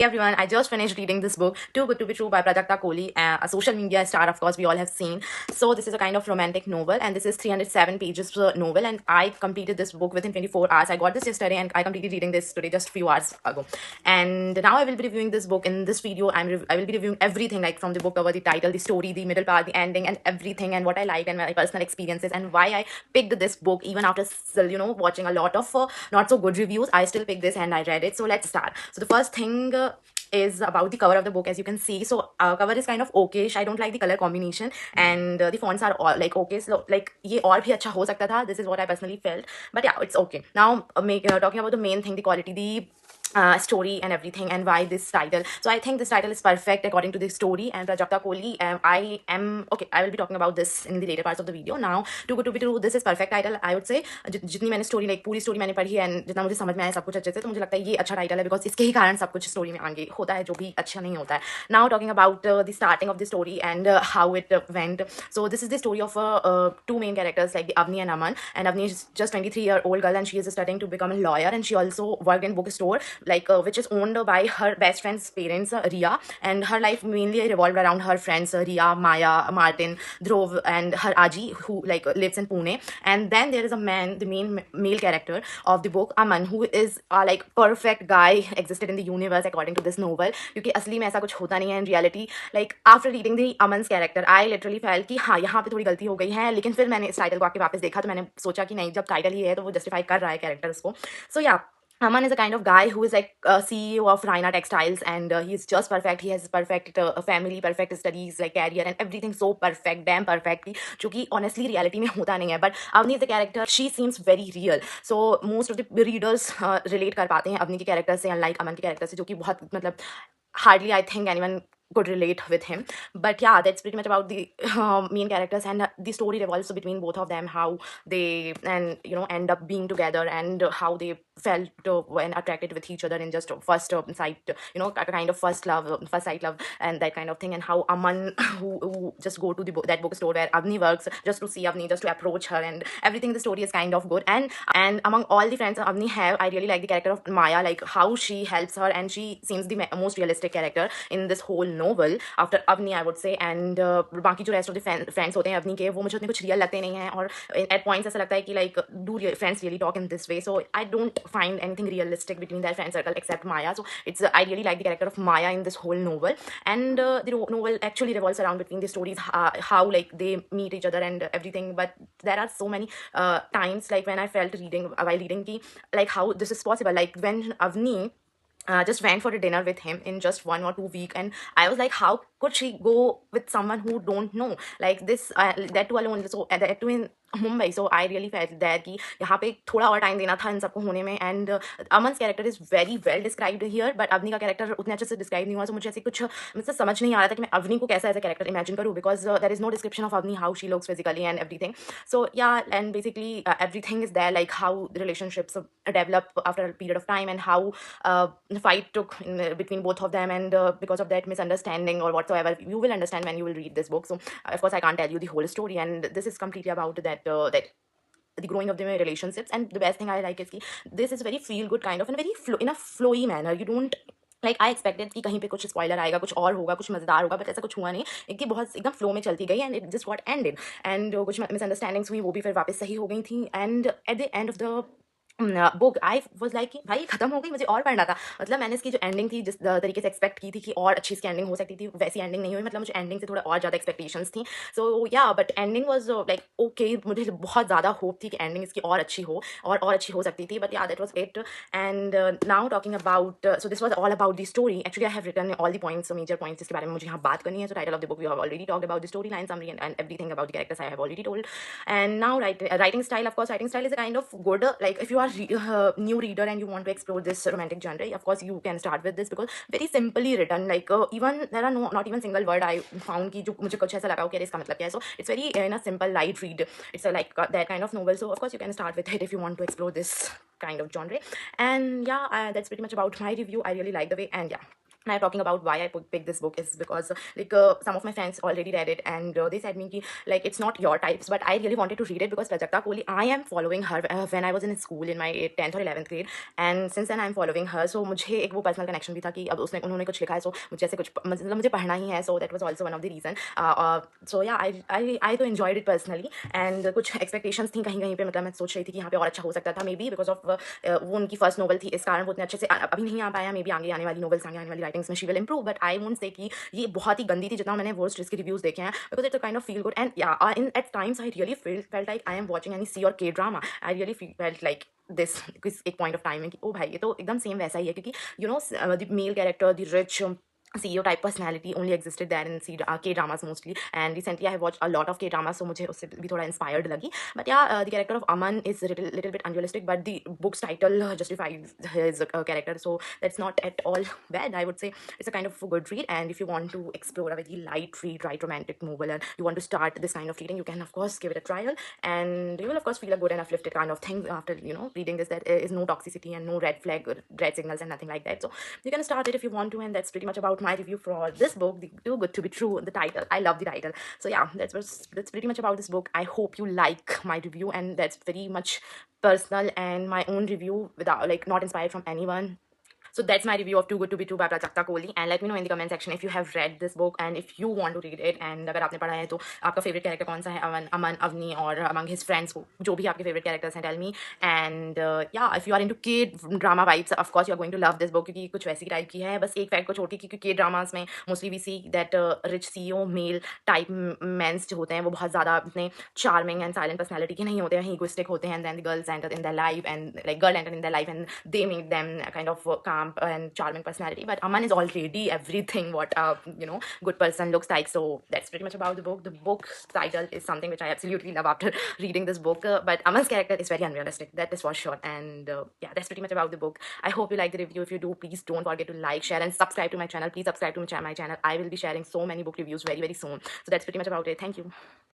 Hey everyone, I just finished reading this book, Too Good to Be True by Prajakta Kohli, a social media star, of course, we all have seen. So, this is a kind of romantic novel, and this is 307 pages novel, and I completed this book within 24 hours. I got this yesterday, and I completed reading this today just a few hours ago. And now I will be reviewing this book. In this video, I will be reviewing everything, like from the book cover, the title, the story, the middle part, the ending, and everything, and what I liked, and my personal experiences, and why I picked this book, even after watching a lot of not so good reviews. I still picked this and I read it. So let's start. So the first thing is about the cover of the book. As you can see, so cover is kind of okayish. I don't like the color combination, and the fonts are all like okay, so like ye और भी अच्छा हो सकता था. This is what I personally felt, but yeah, it's okay. Now talking about the main thing, the quality, the story and everything, and why this title. So I think this title is perfect according to the story and Prajakta Kohli. I am okay. I will be talking about this in the later parts of the video. Now, Too Good to Be True, this is perfect title. I would say जितनी मैंने story like पूरी story मैंने पढ़ी and जितना मुझे समझ में आया सब कुछ अच्छे से, तो मुझे लगता है ये अच्छा टाइटल है, बिकॉज इसके ही कारण सब कुछ स्टोरी में आगे होता है जो भी अच्छा नहीं होता है. Now talking about the starting of the story and how it went. So this is the story of two main characters, like the Avni and Aman. And Avni is just 23-year-old girl, and she is studying to become a lawyer, and she also worked in bookstore, like which is owned by her best friend's parents, Ria. And her life mainly revolved around her friends, Ria, Maya, Martin, Dhruv, and her Aji, who like lives in Pune. And then there is a man, the main male character of the book, Aman, who is like perfect guy existed in the universe according to this novel. क्योंकि असली में ऐसा कुछ होता नहीं है in reality. Like after reading the Aman's character, I literally felt कि हाँ यहाँ पे थोड़ी गलती हो गई है, लेकिन फिर मैंने इस टाइटल को आके वापस देखा तो मैंने सोचा कि नहीं, जब टाइटल ही है तो वो जस्टिफाई कर रहा है कैरेक्टर्स को. So yeah, Aman is a kind of guy who is like CEO of Raina Textiles, and he's just perfect. He has perfect family, perfect studies, like career and everything, so perfect, damn perfectly. जो कि honestly reality में होता नहीं है. But Avni is the character. She seems very real. So most of the readers relate कर पाते हैं अवनी के character से, unlike अमन के character से, जो कि बहुत मतलब hardly I think anyone could relate with him. But yeah, that's pretty much about the main characters, and the story revolves between both of them, how they and end up being together, and how they felt when attracted with each other in just first sight, a kind of first love, first sight love, and that kind of thing. And how Aman who just go to that bookstore where Avni works just to see Avni, just to approach her, and everything. The story is kind of good. And among all the friends Avni have, I really like the character of Maya, like how she helps her, and she seems the most realistic character in this whole novel after Avni, I would say. And बाकी जो rest of the friends होते हैं Avni के, वो मुझे उतने कुछ real लगते नहीं हैं, और at points ऐसा लगता है कि like do friends really talk in this way. So I don't find anything realistic between their friend circle except Maya. So it's I really like the character of Maya in this whole novel. And the novel actually revolves around between the stories, how like they meet each other and everything. But there are so many times like when I felt reading while reading ki, like how this is possible, like when Avni just went for a dinner with him in just 1 or 2 weeks, and I was like, how could she go with someone who don't know like this, that too alone, so that too in Mumbai. So I really felt that कि यहाँ पे थोड़ा और time देना था इन सबको होने में. And Aman's character is very well described here, but Avni का कैरेक्टर उतने अच्छे से डिस्क्राइब नहीं हुआ. सो मुझे ऐसे कुछ मुझसे समझ नहीं आ रहा था कि मैं अवनी को कैसा एज अ कैरेक्टर इमेजिन करूँ, because there is no description of Avni, how she looks physically and everything. So yeah, and basically everything is there, like how the relationships develop after a period of time, and how the fight took between both of them, and because of that misunderstanding or whatsoever, you will understand when you will read this book. So of course I can't tell you the whole story, and this is completely about that the growing of the relationships. And the best thing I like is कि this is very feel good kind of, and very in a flowy manner. You don't like I expected कि कहीं पे कुछ spoiler आएगा, कुछ और होगा, कुछ मजेदार होगा, बट ऐसा कुछ हुआ नहीं. एक बहुत एकदम फ्लो में चलती गई, and it just got ended. And कुछ मिसअंडरस्टैंडिंग्स हुई, वो भी फिर वापस सही हो गई थी. And at the end of the book I was like कि भाई खत्म हो गई, मुझे और पढ़ना था. मतलब मैंने इसकी जो एंडिंग थी, जिस तरीके से एक्सपेक्ट की थी कि और अच्छी इसकी एंडिंग हो सकती थी, वैसी एंडिंग नहीं हुई. मतलब मुझे एंडिंग से थोड़ा और ज़्यादा एक्सपेक्टेशंस थी. सो या but ending was like okay. मुझे बहुत ज़्यादा होप थी कि एंडिंग इसकी और अच्छी हो, और अच्छी हो सकती थी. But yeah that was it. And now talking about, so this was all about the story. Actually I have written all the points, major points जिसके बारे में मुझे यहाँ बात करनी है. So title of the book we have already talked about the story line summary and everything about the characters I have already told. And now writing style, of course, writing style is a kind of good, like if you are new reader and you want to explore this romantic genre, of course you can start with this, because very simply written, like even there are not even single word I found कि जो मुझे कुछ ऐसा लगा हो कि इसका मतलब क्या है. So it's very in a simple light read. It's a like that kind of novel. So of course you can start with it if you want to explore this kind of genre. And yeah, that's pretty much about my review. I really like the way, and yeah. now talking about why I picked this book is because some of my friends already read it, and they said me ki, like it's not your types, but I really wanted to read it because Prajakta Kohli, I am following her when I was in school in my 10th or 11th grade, and since then I'm following her. So मुझे एक वो personal connection भी था कि अब उसने उन्होंने कुछ लिखा है, so मुझे ऐसे कुछ मतलब मुझे पढ़ना ही है, so that was also one of the reason. So yeah, I तो enjoyed it personally, and कुछ expectations थी कहीं कहीं पे, मतलब मैं सोच रही थी कि यहाँ पे और अच्छा हो सकता था, मे बी बिकॉज ऑफ वो उनकी फर्स्ट नोवेल थी, इस कारण वो उतने अच्छे से अभी नहीं आ पाया, मे बी आगे आने वाली नोवेल्स, आगे आने वाली राइटिंग्स में she will improve, but I won't say कि ये बहुत ही गंदी थी जितना मैंने वर्स्ट इसके रिव्यूज देखे हैं, because it's a kind of feel good, and yeah in at times I really felt like I am watching any C or K drama. I really felt like this एक point of time में कि ओ भाई ये तो एकदम same वैसा ही है, क्योंकि you know the male character, the rich CEO type personality only existed there in K dramas mostly, and recently I have watched a lot of K dramas, so मुझे उससे भी थोड़ा inspired लगी. But yeah, the character of Aman is a little bit unrealistic, but the book's title justifies his character, so that's not at all bad. I would say it's a kind of a good read, and if you want to explore a very light read, light romantic novel, and you want to start this kind of reading, you can of course give it a trial, and you will of course feel a good and uplifted kind of thing after reading this. There is no toxicity and no red flag, red signals, and nothing like that. So you can start it if you want to, and that's pretty much about my review for this book, the Too Good to Be True. The title, I love the title. So yeah, that's pretty much about this book. I hope you like my review, and that's very much personal and my own review, without like not inspired from anyone. So that's my review of Too Good to Be True by Prajakta Kohli. And let me know in the comment section if you have read this book and if you want to read it. And अगर आपने पढ़ा है तो आपका favorite character कौन सा है, अमन, अवनी, और among his friends जो भी आपके favorite characters हैं, tell me. And yeah, if you are into K drama vibes, of course you are going to love this book, क्योंकि कुछ वैसी टाइप की है. बस एक फैक्ट को छोड़ के, क्योंकि K dramas में mostly we see that rich CEO male type men जो होते हैं वो बहुत ज़्यादा इतने charming and silent personality के नहीं होते हैं, egoistic होते हैं, and then the girls enter in their life, and like girl enter in their life and they make them a kind of calm and charming personality. But Aman is already everything what a good person looks like. So that's pretty much about the book. The book's title is something which I absolutely love after reading this book. But Aman's character is very unrealistic, that is for sure. And yeah, that's pretty much about the book. I hope you like the review. If you do, please don't forget to like, share, and subscribe to my channel. Please subscribe to my channel. I will be sharing so many book reviews very, very soon. So that's pretty much about it. Thank you.